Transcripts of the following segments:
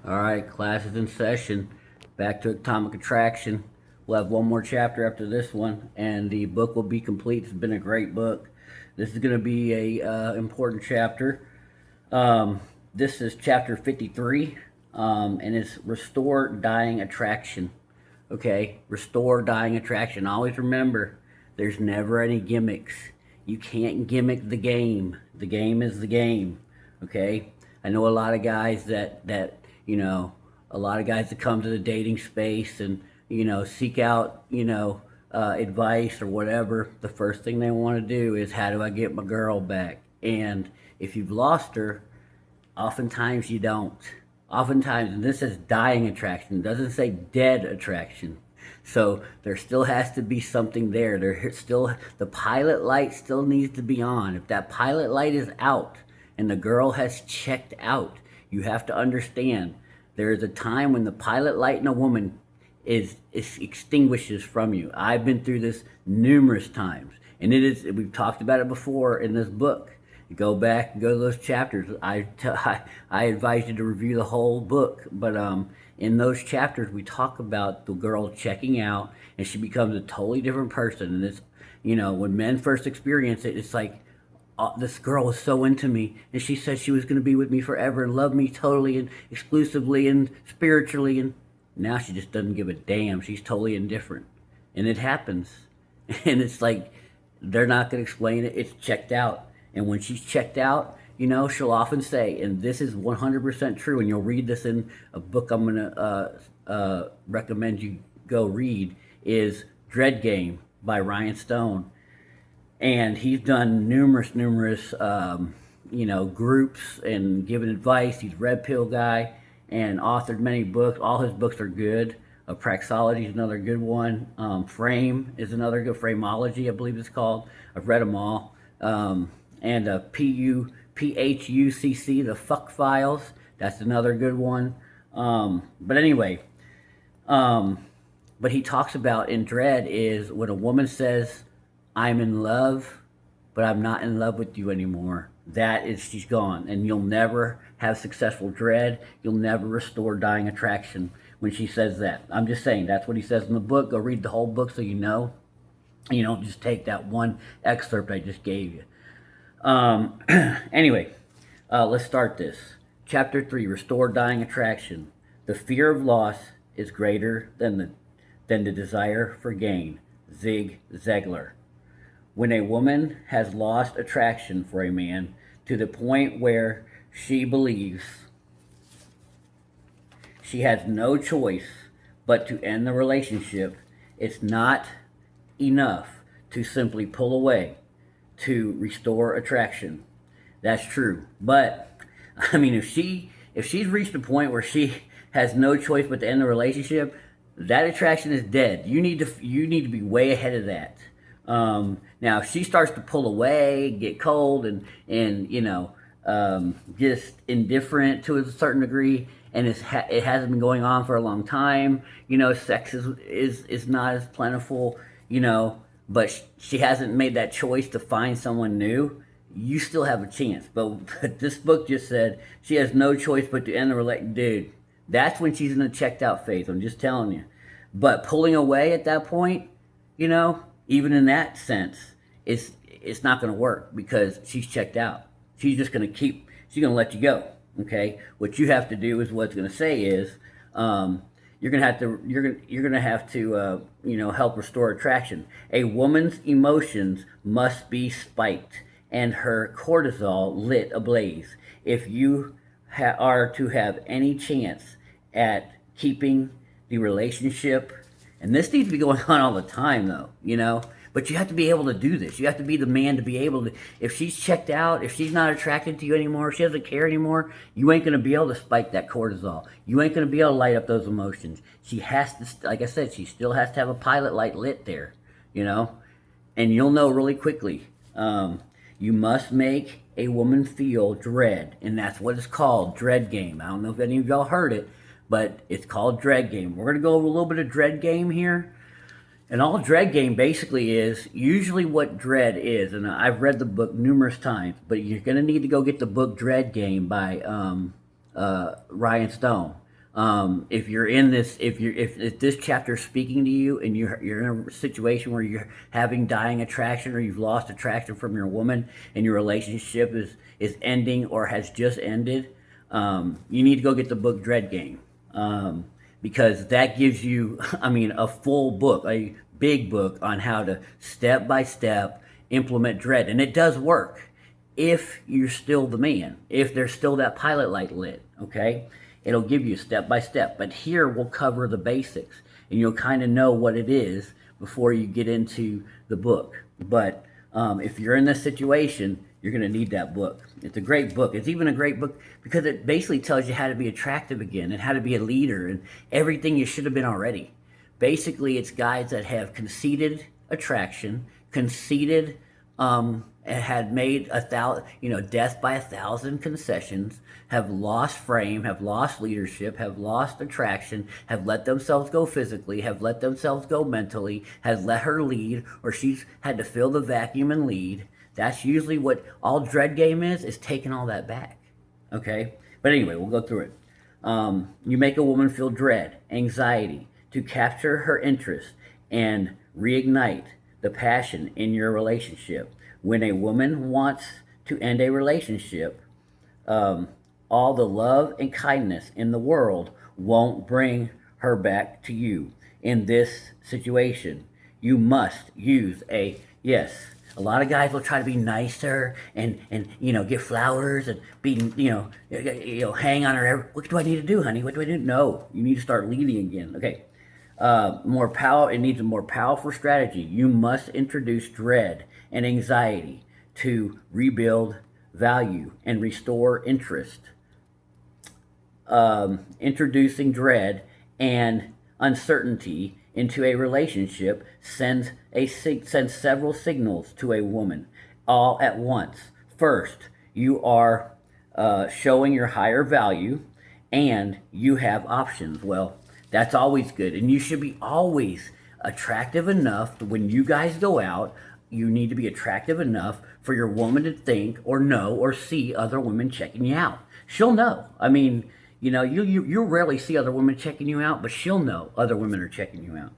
All right, class is in session. Back to atomic attraction. We'll have one more chapter after this one, and the book will be complete. It's been a great book. This is going to be a important chapter. Um, this is chapter 53, and it's restore dying attraction. Okay, restore dying attraction. Always remember, there's never any gimmicks. You can't gimmick the game. The game is the game. Okay, I know a lot of guys that a lot of guys that come to the dating space and seek out advice or whatever. The first thing they want to do is, how do I get my girl back? And if you've lost her, oftentimes you don't. Oftentimes, and this is dying attraction. It doesn't say dead attraction. So there still has to be something there. The pilot light still needs to be on. If that pilot light is out and the girl has checked out, you have to understand there is a time when the pilot light in a woman is extinguishes from you. I've been through this numerous times, and we've talked about it before in this book. Go back and go to those chapters. I advise you to review the whole book, but in those chapters we talk about the girl checking out and she becomes a totally different person. And it's, when men first experience it, it's like, this girl was so into me, and she said she was going to be with me forever and love me totally and exclusively and spiritually, and now she just doesn't give a damn. She's totally indifferent, and it happens. And it's like, they're not going to explain it. It's checked out. And when she's checked out, she'll often say, and this is 100% true, and you'll read this in a book I'm going to recommend you go read, is Dread Game by Ryan Stone. And he's done numerous groups and given advice. He's a red pill guy and authored many books. All his books are good. Praxology is another good one. Frame is another good. Frameology, I believe it's called. I've read them all. And PHUCC, the Fuck Files. That's another good one. But anyway, but he talks about in Dread is when a woman says, I'm in love, but I'm not in love with you anymore. That is, she's gone. And you'll never have successful dread. You'll never restore dying attraction when she says that. I'm just saying, that's what he says in the book. Go read the whole book so you know. You don't just take that one excerpt I just gave you. Anyway, let's start this. Chapter 3, Restore Dying Attraction. The fear of loss is greater than the desire for gain. Zig Ziglar. When a woman has lost attraction for a man to the point where she believes she has no choice but to end the relationship, it's not enough to simply pull away to restore attraction. That's true. But I mean, if she's reached a point where she has no choice but to end the relationship, that attraction is dead. You need to be way ahead of that. Now, if she starts to pull away, get cold, and just indifferent to a certain degree, and it hasn't been going on for a long time, sex is not as plentiful, but she hasn't made that choice to find someone new, you still have a chance. But this book just said she has no choice but to end the relationship. Dude, that's when she's in a checked out phase. I'm just telling you. But pulling away at that point, even in that sense, it's not going to work because she's checked out. She's just going to let you go. Okay. What you have to do is, what's going to say is, you're going to have to help restore attraction. A woman's emotions must be spiked and her cortisol lit ablaze if you are to have any chance at keeping the relationship. And this needs to be going on all the time, though, But you have to be able to do this. You have to be the man to be able to. If she's checked out, if she's not attracted to you anymore, if she doesn't care anymore, you ain't going to be able to spike that cortisol. You ain't going to be able to light up those emotions. She has to, like I said, she still has to have a pilot light lit there, And you'll know really quickly. You must make a woman feel dread, and that's what it's called, Dread Game. I don't know if any of y'all heard it, but it's called Dread Game. We're going to go over a little bit of Dread Game here. And all Dread Game basically is, usually what Dread is, and I've read the book numerous times, but you're going to need to go get the book Dread Game by Ryan Stone. If you're in this, if this chapter is speaking to you and you're in a situation where you're having dying attraction or you've lost attraction from your woman and your relationship is ending or has just ended, you need to go get the book Dread Game, because that gives you, I mean, a full book, a big book on how to step by step implement dread, and it does work if you're still the man, if there's still that pilot light lit, okay? It'll give you step by step, but here we'll cover the basics and you'll kind of know what it is before you get into the book. But if you're in this situation, you're going to need that book. It's a great book. It's even a great book because it basically tells you how to be attractive again and how to be a leader and everything you should have been already. Basically, it's guys that have conceded attraction, conceded, had made death by 1,000 concessions, have lost frame, have lost leadership, have lost attraction, have let themselves go physically, have let themselves go mentally, has let her lead, or she's had to fill the vacuum and lead. That's usually what all Dread Game is taking all that back. Okay? But anyway, we'll go through it. You make a woman feel dread, anxiety, to capture her interest and reignite the passion in your relationship. When a woman wants to end a relationship, all the love and kindness in the world won't bring her back to you. In this situation, you must use a yes. A lot of guys will try to be nicer and get flowers and be hang on her. What do I need to do, honey? What do I do? No, you need to start leading again. Okay. More power. It needs a more powerful strategy. You must introduce dread and anxiety to rebuild value and restore interest. Introducing dread and uncertainty into a relationship sends several signals to a woman all at once. First, you are showing your higher value and you have options. Well, that's always good, and you should be always attractive enough to, when you guys go out, you need to be attractive enough for your woman to think or know or see other women checking you out. She'll know. I mean, you rarely see other women checking you out, but she'll know other women are checking you out.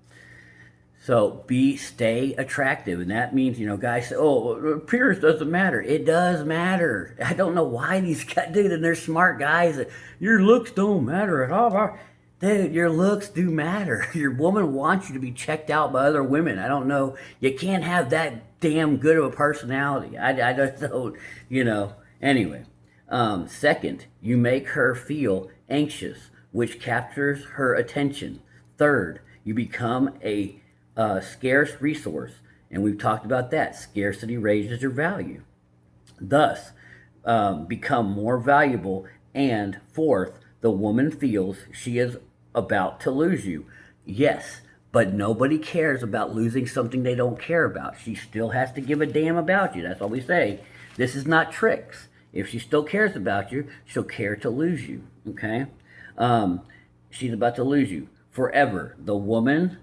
So stay attractive, and that means, guys say, oh, appearance doesn't matter. It does matter. I don't know why these guys, dude, and they're smart guys, that your looks don't matter at all. Dude, your looks do matter. Your woman wants you to be checked out by other women. I don't know. You can't have that damn good of a personality. I just don't, Anyway, second, you make her feel anxious, which captures her attention. Third, you become a scarce resource. And we've talked about that. Scarcity raises your value. Thus, become more valuable. And fourth, the woman feels she is about to lose you. Yes, but nobody cares about losing something they don't care about. She still has to give a damn about you. That's all we say. This is not tricks. If she still cares about you, she'll care to lose you. Okay? She's about to lose you forever. The woman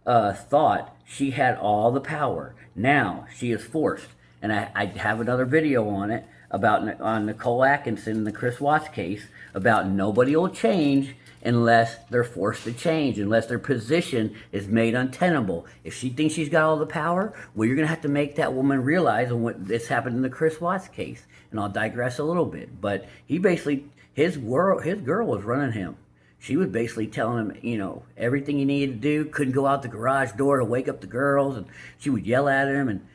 thought she had all the power. Now she is forced. And I have another video on it on Nicole Atkinson in the Chris Watts case about nobody will change unless they're forced to change, unless their position is made untenable. If she thinks she's got all the power, well, you're going to have to make that woman realize, and what this happened in the Chris Watts case. And I'll digress a little bit, but he basically, his girl was running him. She was basically telling him, everything he needed to do, couldn't go out the garage door to wake up the girls, and she would yell at him, and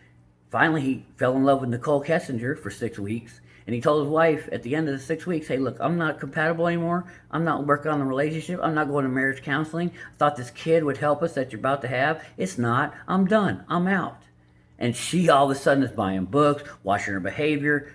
finally he fell in love with Nicole Kessinger for 6 weeks. And he told his wife at the end of the 6 weeks, hey, look, I'm not compatible anymore. I'm not working on the relationship. I'm not going to marriage counseling. I thought this kid would help us that you're about to have. It's not. I'm done. I'm out. And she all of a sudden is buying books, watching her behavior.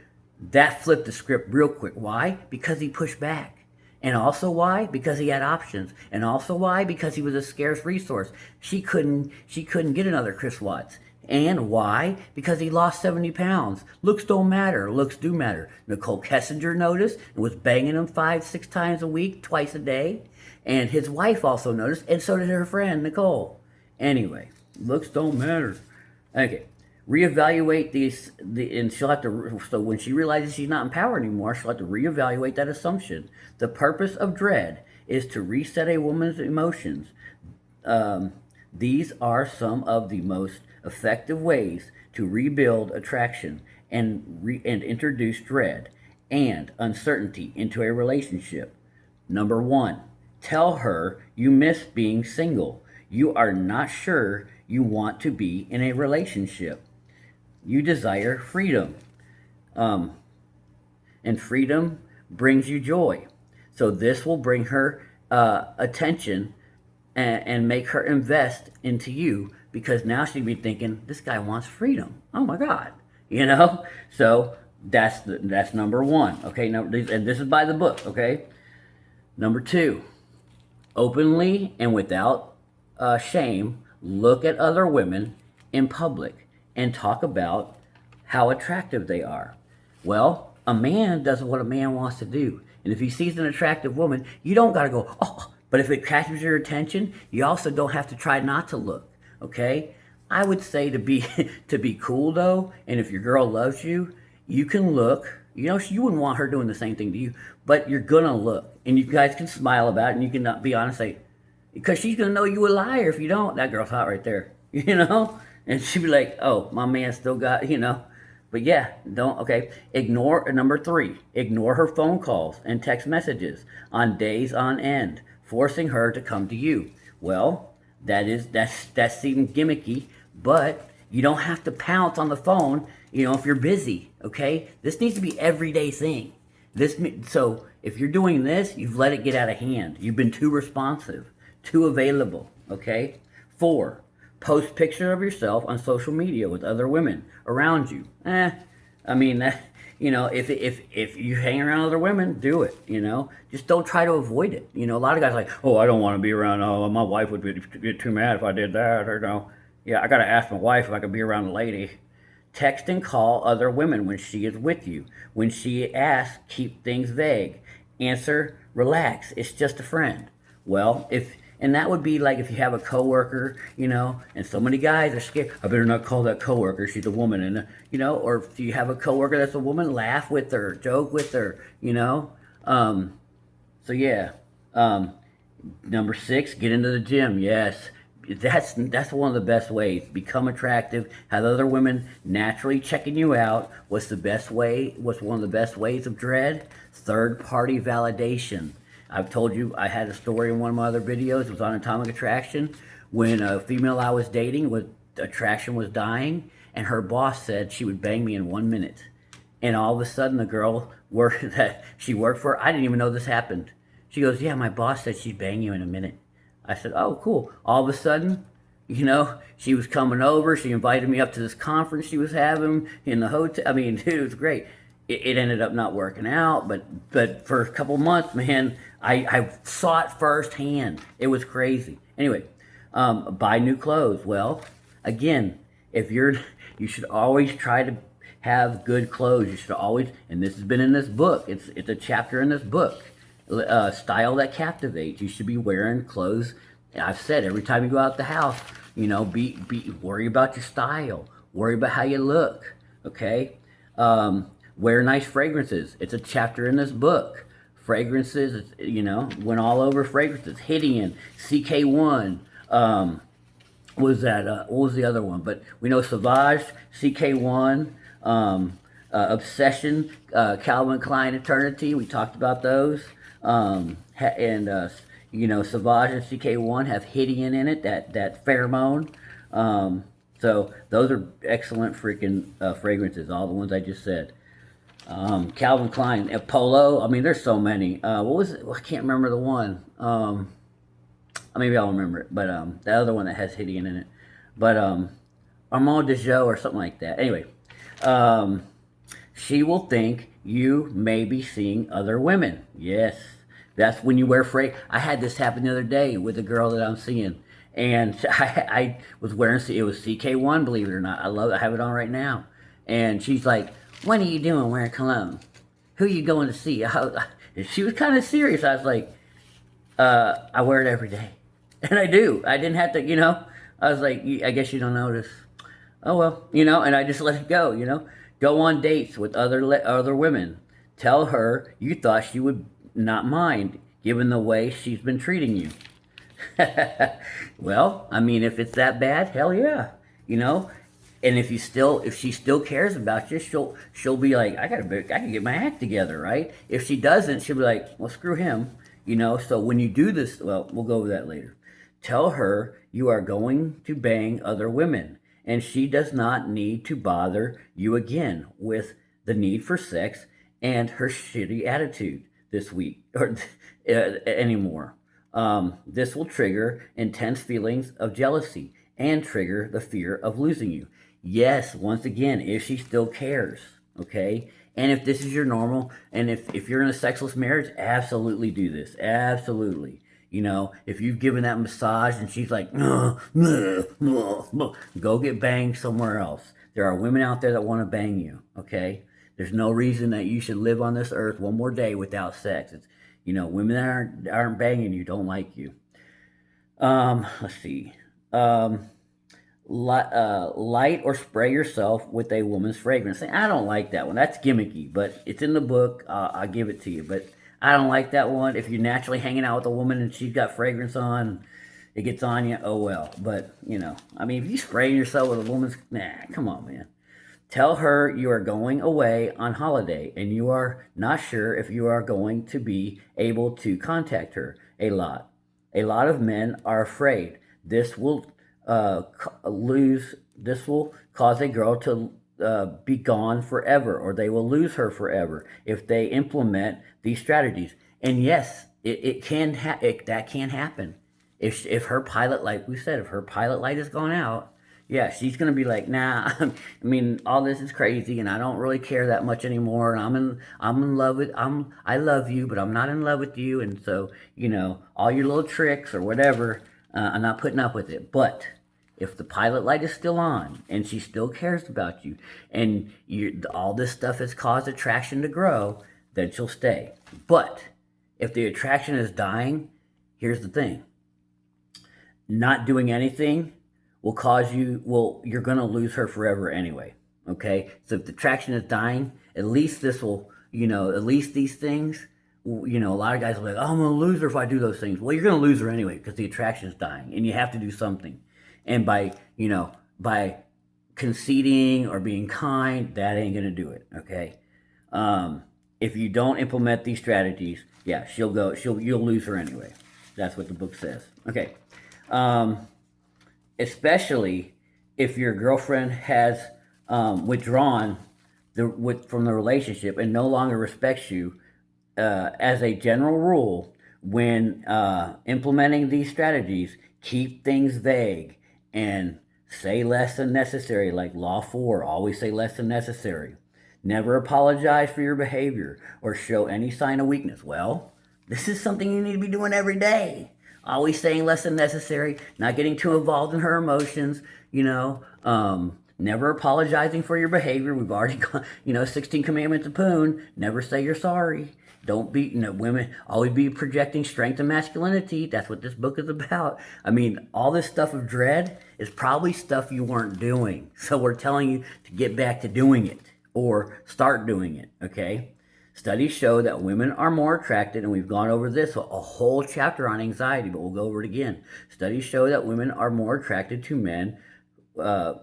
That flipped the script real quick. Why? Because he pushed back. And also why? Because he had options. And also why? Because he was a scarce resource. She couldn't get another Chris Watts. And why? Because he lost 70 pounds. Looks don't matter. Looks do matter. Nicole Kessinger noticed and was banging him 5-6 times a week, twice a day. And his wife also noticed, and so did her friend, Nicole. Anyway, looks don't matter. Okay. Reevaluate and she'll have to, so when she realizes she's not in power anymore, she'll have to reevaluate that assumption. The purpose of dread is to reset a woman's emotions. These are some of the most effective ways to rebuild attraction and introduce dread and uncertainty into a relationship. Number one, tell her you miss being single. You are not sure you want to be in a relationship. You desire freedom. Um, and freedom brings you joy. So this will bring her attention and make her invest into you because now she'd be thinking, this guy wants freedom. Oh my God, you know. So that's number one. Okay, and this is by the book. Okay, number two, openly and without shame, look at other women in public and talk about how attractive they are. Well, a man does what a man wants to do. And if he sees an attractive woman, you don't got to go, oh, but if it catches your attention, you also don't have to try not to look, okay? I would say to be to be cool though, and if your girl loves you, you can look. You know, you wouldn't want her doing the same thing to you, but you're gonna look, and you guys can smile about it, and you can be honest, say, because she's gonna know you a liar if you don't. That girl's hot right there, you know, and she'd be like, oh, my man still got, you know. But yeah, don't, okay. Ignore, number three, ignore her phone calls and text messages on days on end, forcing her to come to you. Well, that seems gimmicky, but you don't have to pounce on the phone, you know, if you're busy, okay? This needs to be everyday thing. So if you're doing this, you've let it get out of hand. You've been too responsive, too available, okay? 4, post picture of yourself on social media with other women around you. I mean, you know, if you hang around other women, do it, you know. Just don't try to avoid it. You know, a lot of guys are like, oh, I don't want to be around, oh, my wife would get too mad if I did that, or no. Yeah, I got to ask my wife if I could be around a lady. Text and call other women when she is with you. When she asks, keep things vague. Answer, relax, it's just a friend. Well, and that would be like if you have a coworker, you know, and so many guys are scared. I better not call that coworker. She's a woman, and you know, or if you have a coworker that's a woman, laugh with her, joke with her, you know. So yeah. Number 6, get into the gym. Yes, that's one of the best ways. Become attractive. Have other women naturally checking you out. What's the best way? What's one of the best ways of dread? Third party validation. I've told you, I had a story in one of my other videos. It was on atomic attraction. When a female I was dating with attraction was dying, and her boss said she would bang me in 1 minute. And all of a sudden, the girl that she worked for, I didn't even know this happened. She goes, yeah, my boss said she'd bang you in a minute. I said, oh, cool. All of a sudden, you know, she was coming over. She invited me up to this conference she was having in the hotel. I mean, dude, it was great. It ended up not working out, but for a couple months, man, I saw it firsthand. It was crazy. Anyway, buy new clothes. Well, again, you should always try to have good clothes. You should always, and this has been in this book. It's a chapter in this book. Style that captivates. You should be wearing clothes. I've said every time you go out the house, you know, worry about your style. Worry about how you look. Okay. Wear nice fragrances. It's a chapter in this book. Fragrances, you know, went all over fragrances. Hideon, CK1. What was that? What was the other one? But we know Sauvage, CK1, Obsession, Calvin Klein Eternity. We talked about those. You know, Sauvage and CK1 have Hideon in it, that pheromone. So those are excellent freaking fragrances, all the ones I just said. Calvin Klein, Polo. I mean, there's so many. What was it? Well, I can't remember the one. Maybe I'll remember it. But the other one that has Hideon in it. But Armand de Joux or something like that. Anyway, she will think you may be seeing other women. Yes, that's when you wear I had this happen the other day with a girl that I'm seeing. And I was wearing, it was CK1, believe it or not. I have it on right now. And she's like, what are you doing wearing cologne? Who are you going to see? She was kind of serious. I was like, I wear it every day. And I do. I didn't have to, you know. I was like, I guess you don't notice. Oh, well, you know, and I just let it go, you know. Go on dates with other women. Tell her you thought she would not mind. given the way she's been treating you. Well, I mean, if it's that bad, hell yeah, you know. And if she still cares about you, she'll be like, I can get my act together, right? If she doesn't, she'll be like, well, screw him, you know. So when you do this, well, we'll go over that later. Tell her you are going to bang other women, and she does not need to bother you again with the need for sex and her shitty attitude this week or anymore. This will trigger intense feelings of jealousy and trigger the fear of losing you. Yes, once again, if she still cares, okay? And if this is your normal, and if you're in a sexless marriage, absolutely do this. Absolutely. You know, if you've given that massage and she's like, no, no, no, no, go get banged somewhere else. There are women out there that want to bang you, okay? There's no reason that you should live on this earth one more day without sex. It's, you know, women that aren't banging you don't like you. Let's see. Light or spray yourself with a woman's fragrance. I don't like that one. That's gimmicky, but it's in the book. I'll give it to you. But I don't like that one. If you're naturally hanging out with a woman and she's got fragrance on, it gets on you, oh well. But, you know, I mean, if you spray yourself with a woman's, come on, man. Tell her you are going away on holiday and you are not sure if you are going to be able to contact her a lot. A lot of men are afraid this will this will cause a girl to be gone forever, or they will lose her forever if they implement these strategies. And yes, that can happen. If her pilot, like we said, if her pilot light has gone out, yeah, she's gonna be like, nah. I mean, all this is crazy, and I don't really care that much anymore. And I'm in love with, I love you, but I'm not in love with you. And so, you know, all your little tricks or whatever, I'm not putting up with it. But if the pilot light is still on and she still cares about you, and all this stuff has caused attraction to grow, then she'll stay. But if the attraction is dying, here's the thing: not doing anything will cause you're going to lose her forever anyway. Okay? So if the attraction is dying, at least this will, you know, at least these things, you know, a lot of guys are like, oh, I'm going to lose her if I do those things. Well, you're going to lose her anyway because the attraction is dying and you have to do something. And by conceding or being kind, that ain't going to do it. Okay? If you don't implement these strategies, yeah, you'll lose her anyway. That's what the book says. Okay. Especially if your girlfriend has withdrawn from the relationship and no longer respects you. As a general rule, when implementing these strategies, keep things vague and say less than necessary, like Law 4, always say less than necessary. Never apologize for your behavior or show any sign of weakness. Well, this is something you need to be doing every day. Always saying less than necessary, not getting too involved in her emotions, you know, never apologizing for your behavior. We've already got, 16 commandments of Poon. Never say you're sorry. Don't be, women always be projecting strength and masculinity. That's what this book is about. I mean, all this stuff of dread is probably stuff you weren't doing. So we're telling you to get back to doing it or start doing it, okay? Studies show that women are more attracted, and we've gone over this, a whole chapter on anxiety, but we'll go over it again. Studies show that women are more attracted to men who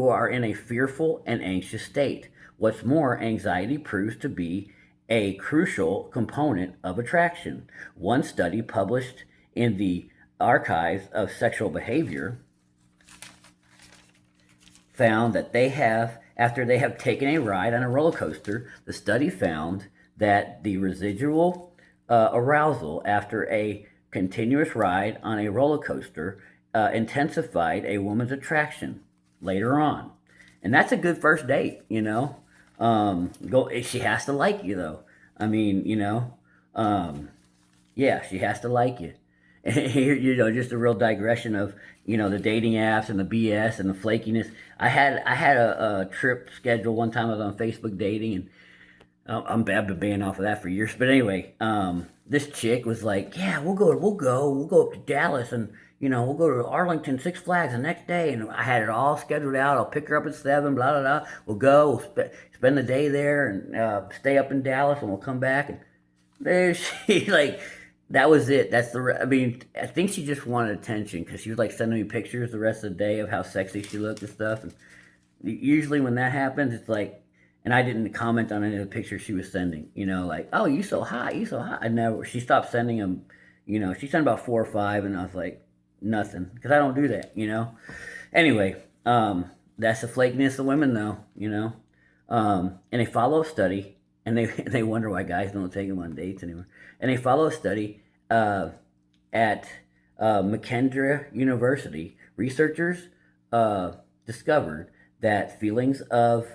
are in a fearful and anxious state. What's more, anxiety proves to be a crucial component of attraction. One study published in the Archives of Sexual Behavior found that after they have taken a ride on a roller coaster, the study found that the residual arousal after a continuous ride on a roller coaster intensified a woman's attraction later on. And that's a good first date, she has to like you, though. I mean, yeah, she has to like you. Here, just a real digression of, the dating apps and the BS and the flakiness. I had a trip scheduled one time. I was on Facebook dating, and I've been banned off of that for years. But anyway, this chick was like, yeah, we'll go up to Dallas, and we'll go to Arlington, Six Flags the next day. And I had it all scheduled out. I'll pick her up at 7, blah, blah, blah. We'll go, spend the day there and stay up in Dallas, and we'll come back. And there she, like, that was it. I think she just wanted attention because she was, like, sending me pictures the rest of the day of how sexy she looked and stuff. And usually when that happens, it's like, and I didn't comment on any of the pictures she was sending, like, oh, you so hot, you so hot. She stopped sending them, she sent about 4 or 5, and I was like, nothing, because I don't do that, Anyway, that's the flakiness of women, though, And they follow a study, and they wonder why guys don't take them on dates anymore. And they follow a study at McKendree University. Researchers discovered that feelings of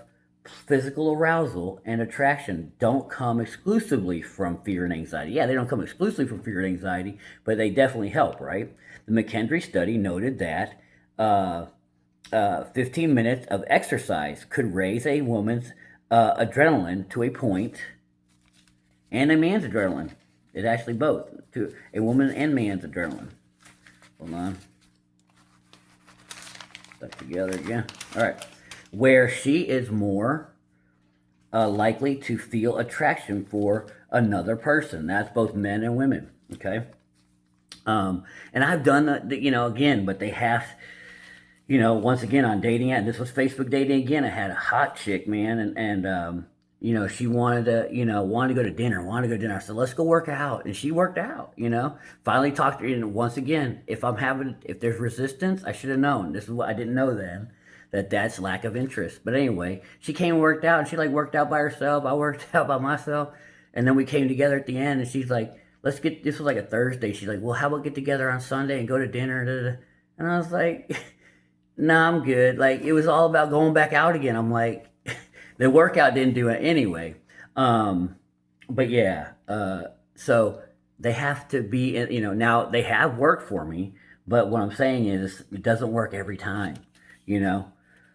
physical arousal and attraction don't come exclusively from fear and anxiety. Yeah, they don't come exclusively from fear and anxiety, but they definitely help, right? The McKendree study noted that 15 minutes of exercise could raise a woman's adrenaline to a point, and a man's adrenaline. It's actually both, to a woman and man's adrenaline. Hold on. Back together again. All right. Where she is more likely to feel attraction for another person. That's both men and women. Okay. And I've done that, again, but they have, once again on dating, and this was Facebook dating again. I had a hot chick, man, and she wanted to go to dinner. I said, let's go work out. And she worked out, finally talked to her. And once again, if there's resistance, I should have known. This is what I didn't know then, that's lack of interest. But anyway, she came and worked out, and she worked out by herself. I worked out by myself. And then we came together at the end, and she's like, this was like a Thursday. She's like, well, how about get together on Sunday and go to dinner? And I was like, nah, I'm good. It was all about going back out again. I'm like, the workout didn't do it anyway. But yeah, so they have to be, now they have worked for me, but what I'm saying is it doesn't work every time,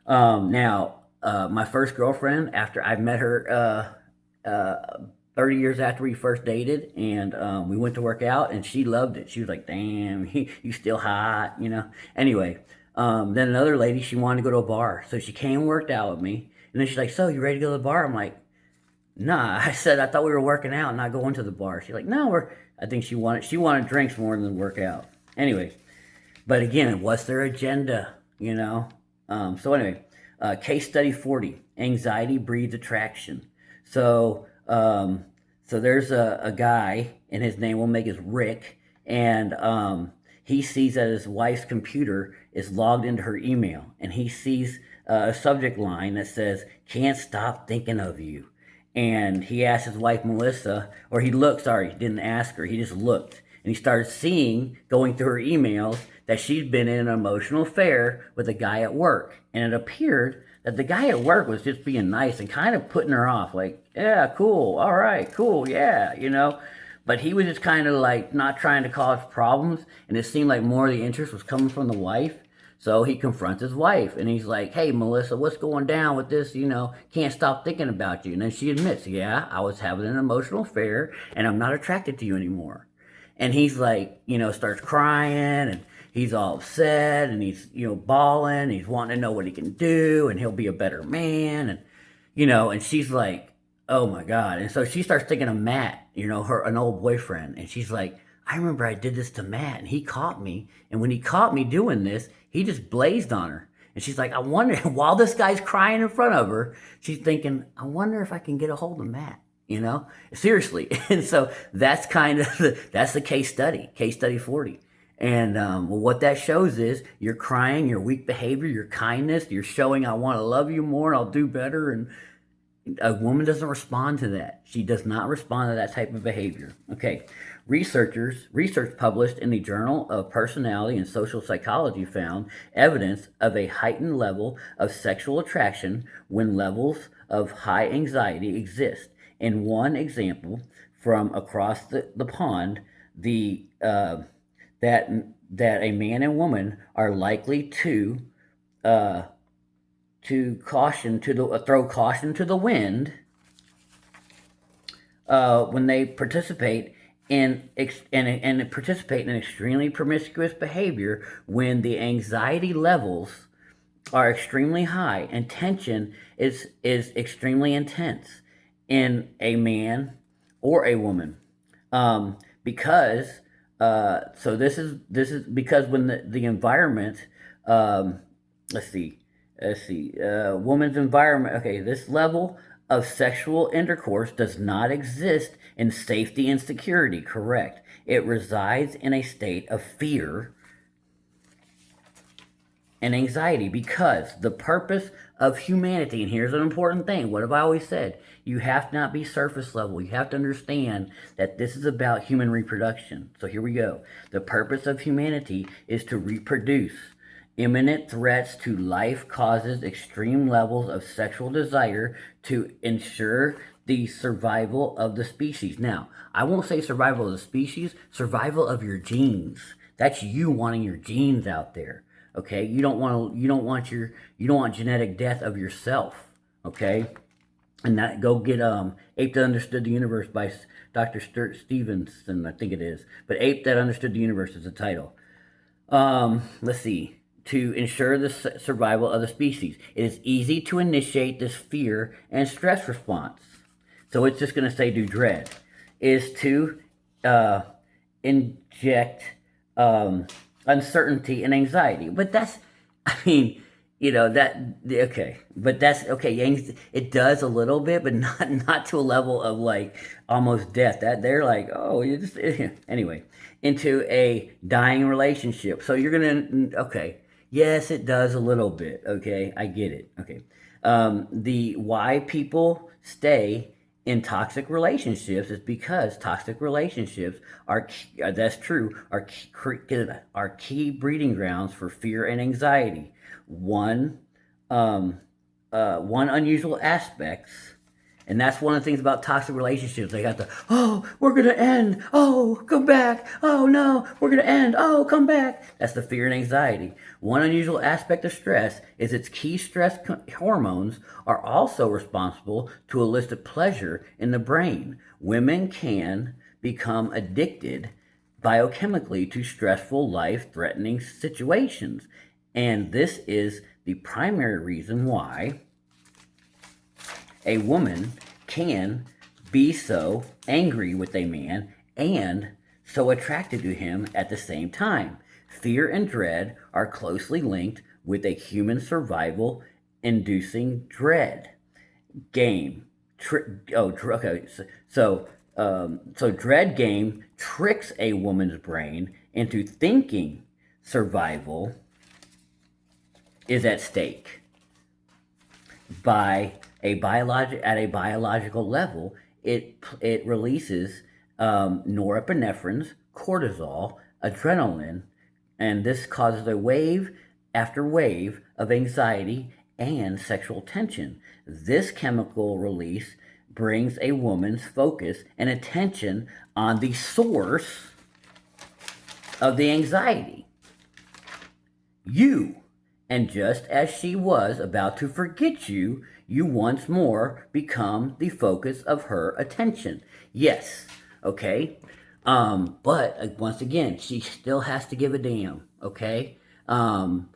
Now, my first girlfriend, after I met her 30 years after we first dated, and we went to work out, and she loved it. She was like, damn, you still hot, Anyway, then another lady, she wanted to go to a bar. So she came and worked out with me. And then she's like, so you ready to go to the bar? I'm like, nah. I said, I thought we were working out, not going to the bar. She's like, no, I think she wanted drinks more than work out. Anyway, but again, what's their agenda, So anyway, case study 40, anxiety breeds attraction. So there's a guy, and his name we'll make is Rick, and he sees that his wife's computer is logged into her email, and he sees a subject line that says, can't stop thinking of you. And he asked his wife, Melissa, or he didn't ask her, he just looked. And he started seeing, going through her emails, that she'd been in an emotional affair with a guy at work. And it appeared that the guy at work was just being nice and kind of putting her off, like, yeah, cool, all right, cool, yeah, But he was just kind of not trying to cause problems, and it seemed like more of the interest was coming from the wife. So he confronts his wife, and he's like, hey, Melissa, what's going down with this? Can't stop thinking about you. And then she admits, yeah, I was having an emotional affair, and I'm not attracted to you anymore. And he's like, starts crying, and he's all upset, and he's, bawling, he's wanting to know what he can do, and he'll be a better man. And, and she's like, oh my God. And so she starts thinking of Matt, an old boyfriend. And she's like, I remember I did this to Matt, and he caught me. And when he caught me doing this, he just blazed on her. And she's like, I wonder, while this guy's crying in front of her, she's thinking, I wonder if I can get a hold of Matt, seriously. And so that's kind of, that's the case study 40. And what that shows is you're crying, your weak behavior, your kindness, you're showing I want to love you more and I'll do better. And a woman doesn't respond to that. She does not respond to that type of behavior. Okay. Research published in the Journal of Personality and Social Psychology found evidence of a heightened level of sexual attraction when levels of high anxiety exist. In one example from across the pond, that a man and woman are likely to throw caution to the wind when they participate and participate in extremely promiscuous behavior when the anxiety levels are extremely high and tension is extremely intense in a man or a woman. Because so this is because when the environment, um, let's see woman's environment, okay, this level of sexual intercourse does not exist in safety and security, correct? It resides in a state of fear and anxiety because the purpose of humanity, and here's an important thing, what have I always said? You have to not be surface level. You have to understand that this is about human reproduction. So here we go. The purpose of humanity is to reproduce. Imminent threats to life causes extreme levels of sexual desire to ensure the survival of the species. Now, I won't say survival of the species, survival of your genes. That's you wanting your genes out there. Okay, you don't want genetic death of yourself. Okay, and that go get Ape That Understood the Universe by Dr. Sturt Stevenson, I think it is. But Ape That Understood the Universe is the title. Let's see. To ensure the survival of the species, it is easy to initiate this fear and stress response. So it's just going to say do dread. Is to inject uncertainty and anxiety. But that's, I mean, okay. But that's okay. It does a little bit, but not to a level of like almost death. That they're like, oh, you just anyway, into a dying relationship. So you're gonna okay. Yes, it does a little bit. Okay, I get it. Okay, the why people stay in toxic relationships is because toxic relationships are that's true are key breeding grounds for fear and anxiety. One one unusual aspects, and that's one of the things about toxic relationships. They got the, oh, we're going to end. Oh, come back. Oh, no, we're going to end. Oh, come back. That's the fear and anxiety. One unusual aspect of stress is its key stress hormones are also responsible to elicit pleasure in the brain. Women can become addicted biochemically to stressful, life threatening situations. And this is the primary reason why a woman can be so angry with a man and so attracted to him at the same time. Fear and dread are closely linked with a human survival inducing dread. Game. Okay. So dread game tricks a woman's brain into thinking survival is at stake by at a biological level. It releases norepinephrine, cortisol, adrenaline, and this causes a wave after wave of anxiety and sexual tension. This chemical release brings a woman's focus and attention on the source of the anxiety, you. And just as she was about to forget you, you once more become the focus of her attention. Yes, okay? But once again, she still has to give a damn, okay? And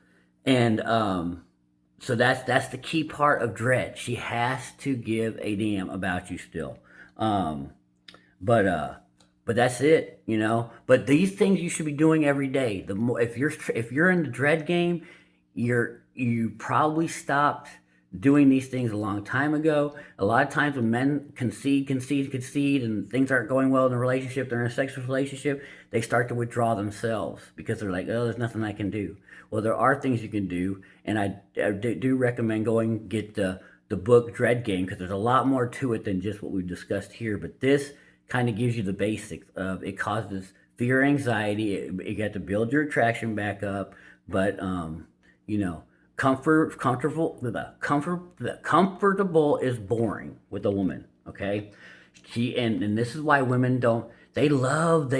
so that's the key part of dread. She has to give a damn about you still. But that's it, you know. But these things you should be doing every day. The more if you're in the dread game, you probably stopped doing these things a long time ago. A lot of times when men concede, and things aren't going well in the relationship, they're in a sexual relationship, they start to withdraw themselves because they're like, oh, there's nothing I can do. Well, there are things you can do, and I do recommend going get the book Dread Game because there's a lot more to it than just what we've discussed here. But this kind of gives you the basics of it causes fear, anxiety. You got to build your attraction back up, but you know, comfortable is boring with a woman. Okay, and this is why women don't. They love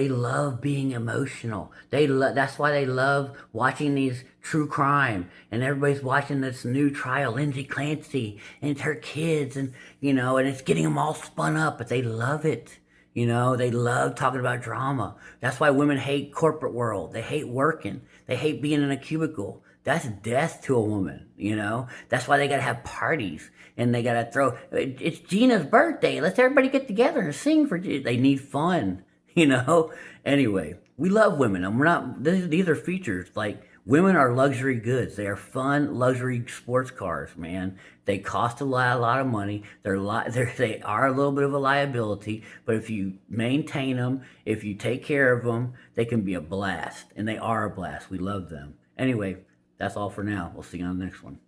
being emotional. That's why they love watching these true crime, and everybody's watching this new trial, Lindsay Clancy, and it's her kids, and and it's getting them all spun up, but they love it. You know, they love talking about drama. That's why women hate corporate world. They hate working. They hate being in a cubicle. That's death to a woman, you know? That's why they gotta have parties and they gotta throw. It's Gina's birthday. Let's everybody get together and sing for. They need fun, you know? Anyway, we love women and we're not, these are features. Like, women are luxury goods. They are fun luxury sports cars, man. They cost a lot of money. They are a little bit of a liability, but if you maintain them, if you take care of them, they can be a blast, and they are a blast. We love them. Anyway, that's all for now. We'll see you on the next one.